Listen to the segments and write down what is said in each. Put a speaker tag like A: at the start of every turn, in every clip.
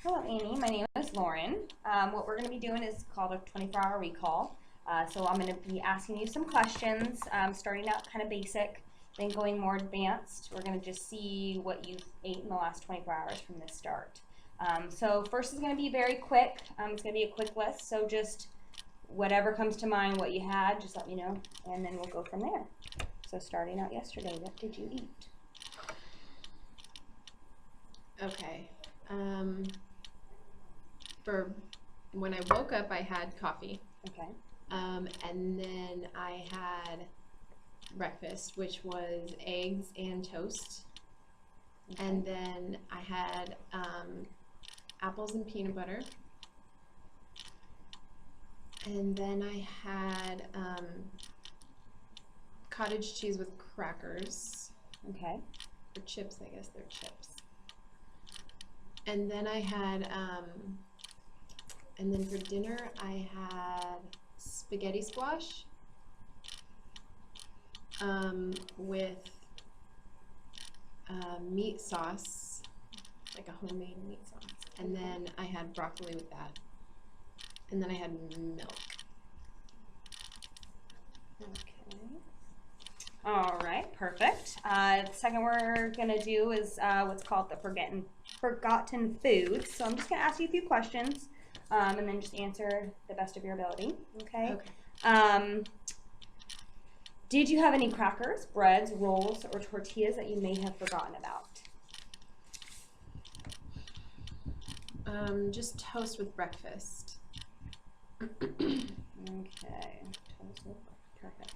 A: Hello, Annie. My name is Lauren. What we're going to be doing is called a 24-hour recall. So I'm going to be asking you some questions, starting out kind of basic, then going more advanced. We're going to just see what you've ate in the last 24 hours from this start. So first is going to be very quick. It's going to be a quick list, so just whatever comes to mind, what you had, just let me know, and then we'll go from there. So starting out yesterday, what did you eat?
B: Okay. For when I woke up, I had coffee.
A: Okay.
B: And then I had breakfast, which was eggs and toast.
A: Okay.
B: And then I had apples and peanut butter. And then I had cottage cheese with crackers.
A: Okay.
B: Or chips, I guess they're chips. And then I had, and then for dinner I had spaghetti squash with meat sauce, like a homemade meat sauce. And then I had broccoli with that. And then I had milk.
A: Okay. All right, perfect. The second we're gonna do is what's called the forgotten food. So I'm just gonna ask you a few questions, and then just answer the best of your ability. Okay.
B: Okay.
A: Did you have any crackers, breads, rolls, or tortillas that you may have forgotten about?
B: Just toast with breakfast.
A: Okay. Toast with perfect.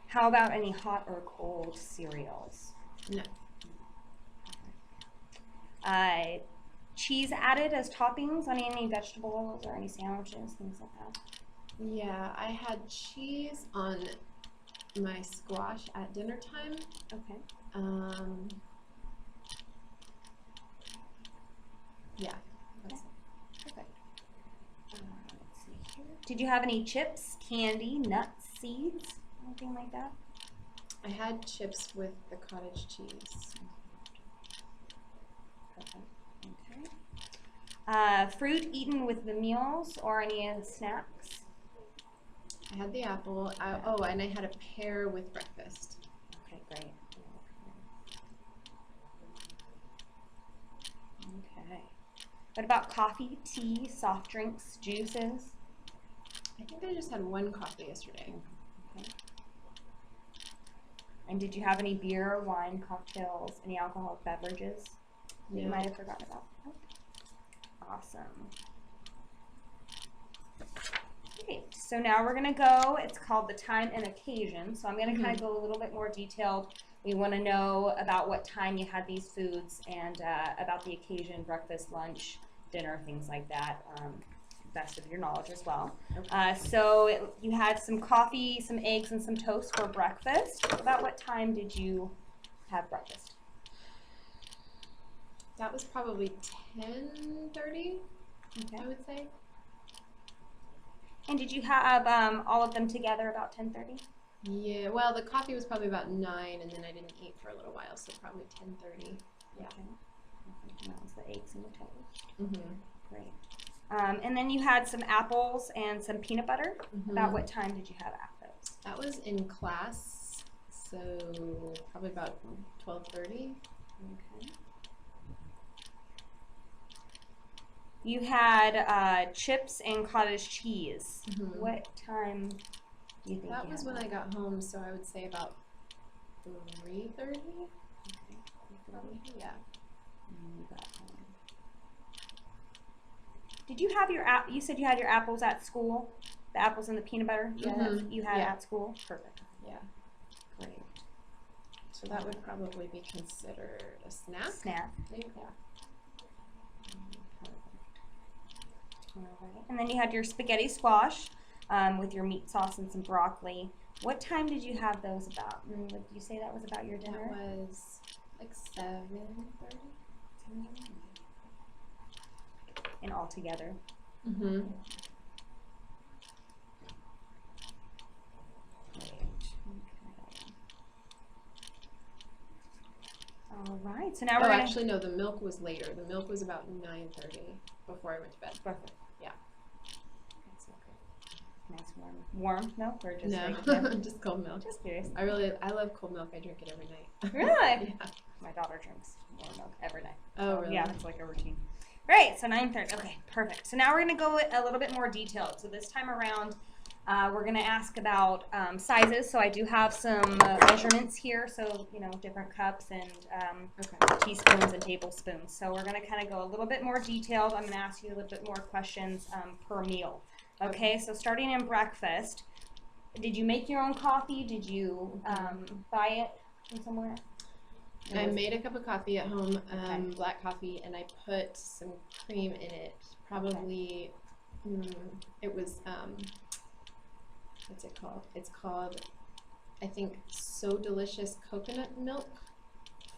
A: How about any hot or cold cereals?
B: No.
A: Cheese added as toppings on any vegetables or any sandwiches, things like that.
B: Yeah, I had cheese on my squash at dinner time.
A: Okay.
B: Yeah.
A: Okay. Perfect. Let's see here. Did you have any chips, candy, nuts, seeds, anything like that?
B: I had chips with the cottage cheese.
A: Perfect. Okay. Fruit eaten with the meals or any of the snacks?
B: I had the apple. Oh, and I had a pear with breakfast.
A: Okay, great. Okay. What about coffee, tea, soft drinks, juices?
B: I think I just had one coffee yesterday.
A: Okay. And did you have any beer, wine, cocktails, any alcoholic beverages that you might have forgotten about? Okay. Awesome. Okay, so now we're going to go, it's called the time and occasion. So I'm going to kind of go a little bit more detailed. We want to know about what time you had these foods and about the occasion, breakfast, lunch, dinner, things like that. Best of your knowledge as well.
B: Okay.
A: So you had some coffee, some eggs, and some toast for breakfast. About what time did you have breakfast?
B: That was probably 10:30,
A: Okay.
B: I would say.
A: And did you have all of them together about 10:30?
B: Yeah, well, the coffee was probably about 9, and then I didn't eat for a little while, so probably 10:30. Yeah.
A: Okay. And that was the eggs and the toast.
B: Mm-hmm.
A: Great. And then you had some apples and some peanut butter.
B: Mm-hmm.
A: About what time did you have those?
B: That was in class, so probably about 12:30.
A: Okay. You had chips and cottage cheese.
B: Mm-hmm.
A: What time do you think
B: That
A: you
B: was
A: had
B: when I got home, so I would say about 3:30.
A: Okay.
B: Yeah.
A: You got home. Did you have your you said you had your apples at school? The apples and the peanut butter? Yeah,
B: Mm-hmm.
A: you had
B: Yeah.
A: at school? Perfect.
B: Yeah.
A: Great.
B: So that would probably be considered a snack.
A: Snack.
B: Yeah.
A: All right. And then you had your spaghetti squash with your meat sauce and some broccoli. What time did you have those about? And would you say that was about your dinner?
B: That was like 7:30.
A: And all together.
B: Mm-hmm.
A: Great. Okay. All right. right, so now
B: Oh,
A: we're gonna.
B: actually, no, the milk was later. The milk was about 9:30 before I went to bed.
A: Perfect.
B: Yeah.
A: That's okay. Nice warm milk or just
B: No,
A: regular?
B: just cold milk.
A: Just curious.
B: I love cold milk. I drink it every night.
A: Really?
B: Yeah.
A: My daughter drinks warm milk every night.
B: Oh,
A: So,
B: really?
A: yeah, it's like a routine. Great, so 9:30. Okay, perfect. So now we're going to go a little bit more detailed. So this time around, we're going to ask about sizes. So I do have some measurements here. So, different cups and teaspoons and tablespoons. So we're going to kind of go a little bit more detailed. I'm going to ask you a little bit more questions per meal. Okay, so starting in breakfast, did you make your own coffee? Did you buy it from somewhere?
B: I made a cup of coffee at home,
A: Okay.
B: black coffee, and I put some cream in it. Probably, it was, what's it called? It's called, I think, So Delicious Coconut Milk,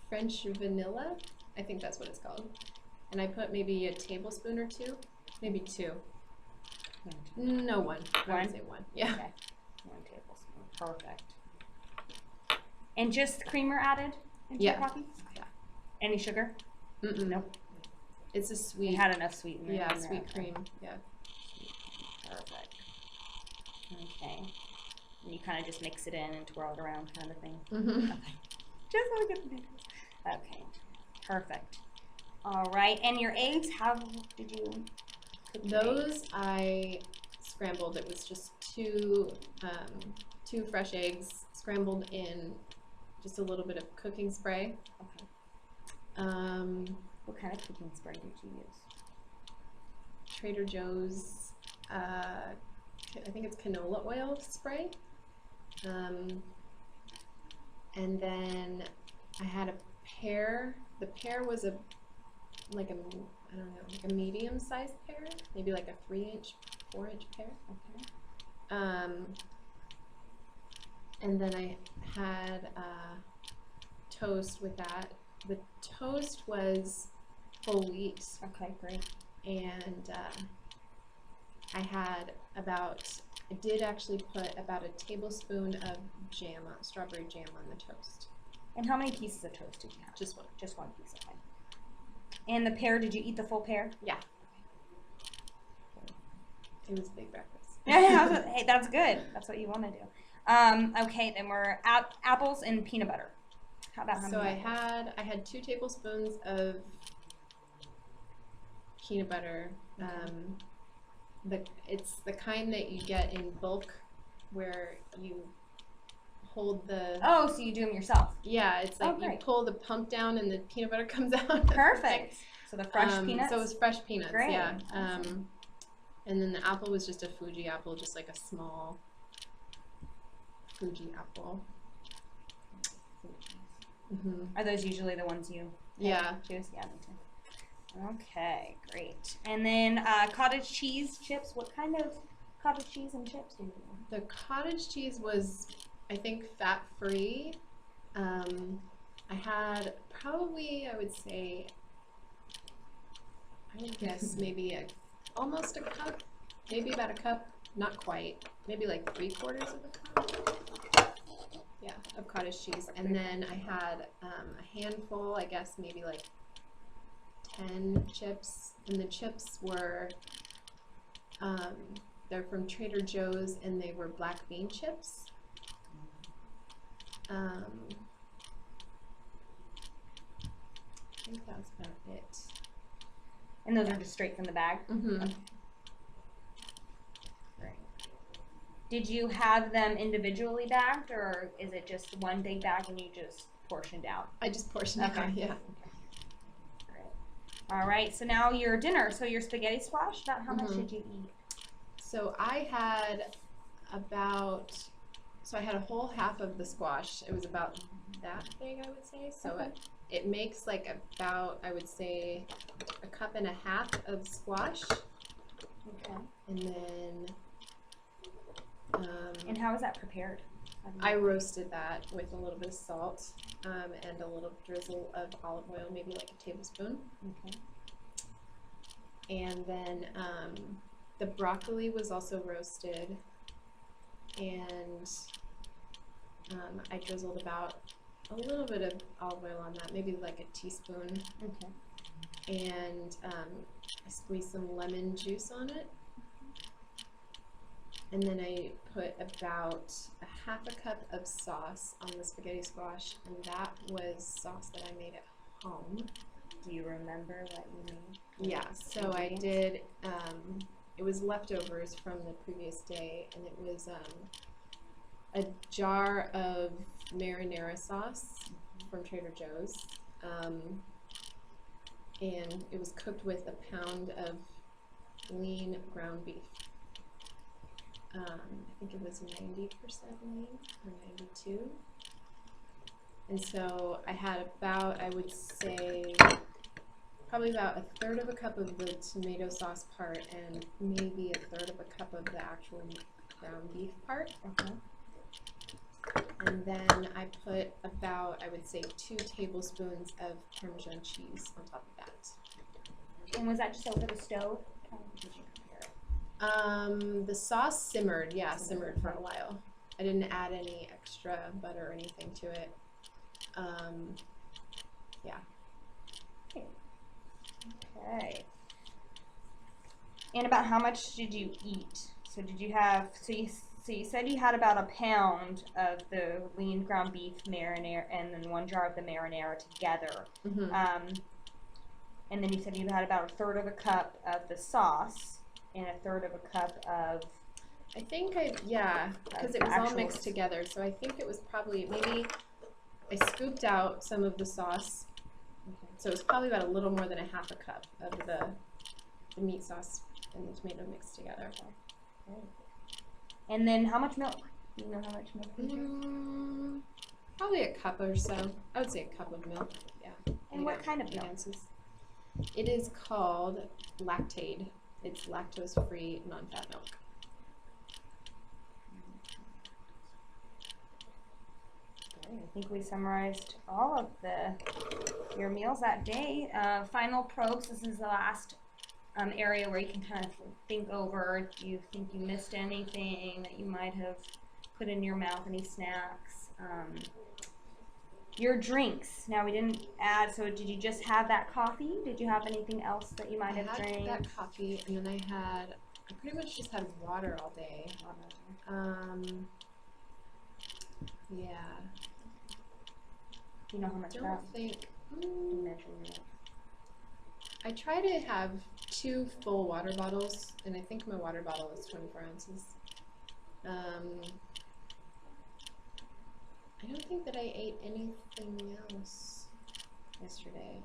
B: French Vanilla. I think that's what it's called. And I put maybe a tablespoon or two, maybe two. No, one. I would say one. Yeah.
A: Okay. 1 tablespoon. Perfect. And just creamer added into your coffee?
B: Yeah.
A: Any sugar?
B: Mm-mm.
A: Nope.
B: It's a sweet.
A: You had enough sweetener.
B: Yeah,
A: in there.
B: sweet cream. Yeah.
A: Perfect. Okay. And you kind of just mix it in and twirl it around kind of thing.
B: Mm-hmm.
A: Okay. Just so we get the details. Okay. Perfect. All right. And your eggs, how did you cook your eggs?
B: Those I scrambled. It was just two fresh eggs scrambled in just a little bit of cooking spray.
A: Okay.
B: What
A: kind of cooking spray did you use?
B: Trader Joe's, I think it's canola oil spray. And then I had a pear. The pear was like a medium-sized pear, maybe like a 3-inch, 4-inch pear.
A: Okay.
B: And then I had toast with that. The toast was whole wheat.
A: Okay, great.
B: And I did actually put about a tablespoon of strawberry jam on the toast.
A: And how many pieces of toast did you have?
B: Just one.
A: Just one piece, okay. And the pear, did you eat the full pear?
B: Yeah. It was a big breakfast.
A: Hey, that's good. That's what you want to do. Okay, then we're apples and peanut butter. How about how
B: So
A: many?
B: I had 2 tablespoons of peanut butter. It's the kind that you get in bulk, where you hold the.
A: Oh, so you do them yourself?
B: Yeah, it's like you pull the pump down and the peanut butter comes out.
A: Perfect. So the fresh peanuts.
B: So it was fresh peanuts.
A: Great.
B: Yeah.
A: Awesome.
B: And then the apple was just a Fuji apple, just like a small Fuji apple. Mm-hmm.
A: Are those usually the ones you choose? Yeah, me too. Okay, great. And then cottage cheese chips. What kind of cottage cheese and chips do you do?
B: The cottage cheese was, I think, fat-free. I had probably, I would guess maybe almost a cup, maybe about a cup, not quite, maybe like 3/4 of a cup. Yeah, of cottage cheese. And then I had a handful, I guess maybe like 10 chips. And the chips were, they're from Trader Joe's, and they were black bean chips. I think that was about it.
A: And those are just straight from the bag?
B: Mm-hmm.
A: Okay. Great. Did you have them individually bagged, or is it just one big bag and you just portioned out?
B: I just portioned it out, yeah.
A: Okay. Great. All right, so now your dinner. So your spaghetti squash, about how much did you eat?
B: So I had I had a whole half of the squash. It was about that big, I would say. So it makes like about, I would say, a cup and a half of squash.
A: Okay.
B: And then
A: and how is that prepared?
B: I roasted that with a little bit of salt and a little drizzle of olive oil, maybe like a tablespoon.
A: Okay.
B: And then the broccoli was also roasted, and I drizzled about a little bit of olive oil on that, maybe like a teaspoon.
A: Okay.
B: And I squeezed some lemon juice on it. And then I put about a half a cup of sauce on the spaghetti squash, and that was sauce that I made at home.
A: Do you remember what you made?
B: Yeah, so I did, it was leftovers from the previous day, and it was a jar of marinara sauce from Trader Joe's, and it was cooked with a pound of lean ground beef. I think it was 90% lean, or 92. And so I had about, I would say, probably about a third of a cup of the tomato sauce part and maybe a third of a cup of the actual ground beef part.
A: Okay.
B: And then I put about, I would say, 2 tablespoons of Parmesan cheese on top of that.
A: And was that just over the stove? How did you prepare it?
B: The sauce simmered, simmered for a while. I didn't add any extra butter or anything to it. Yeah.
A: Okay. And about how much did you eat? So did you have, so you said you had about a pound of the lean ground beef marinara and then 1 jar of the marinara together.
B: Mm-hmm.
A: And then you said you had about a third of a cup of the sauce and a third of a cup of,
B: I think because it was all mixed together, so I think it was probably, maybe I scooped out some of the sauce, so it was probably about a little more than a half a cup of the meat sauce and the tomato mixed together.
A: Okay. And then how much milk? Do you know how much milk?
B: Probably a cup or so. I would say a cup of milk, yeah.
A: And what kind of milk?
B: Ounces. It is called Lactaid. It's lactose-free, non-fat milk.
A: I think we summarized all of your meals that day. Final probes. This is the last area where you can kind of think over if you think you missed anything that you might have put in your mouth, any snacks. Your drinks. Now we didn't add, so did you just have that coffee? Did you have anything else that you might have drank?
B: I had that coffee, and then I pretty much just had water all day. Yeah.
A: Do you know how much that?
B: I don't think.
A: Measure it.
B: I try to have 2 full water bottles, and I think my water bottle is 24 ounces. I don't think that I ate anything else yesterday.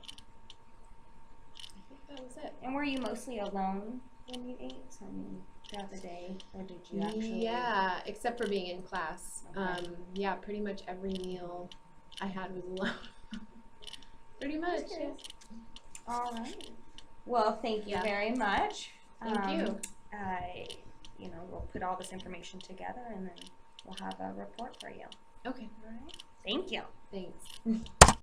B: I think that was it.
A: And were you mostly alone when you ate? So, I mean, throughout the day, or did you actually?
B: Yeah, except for being in class.
A: Okay.
B: Yeah, pretty much every meal I had was alone. Pretty much. Yeah.
A: All right. Well, thank you very much.
B: Thank you.
A: We'll put all this information together, and then we'll have a report for you.
B: Okay.
A: All right. Thank you.
B: Thanks.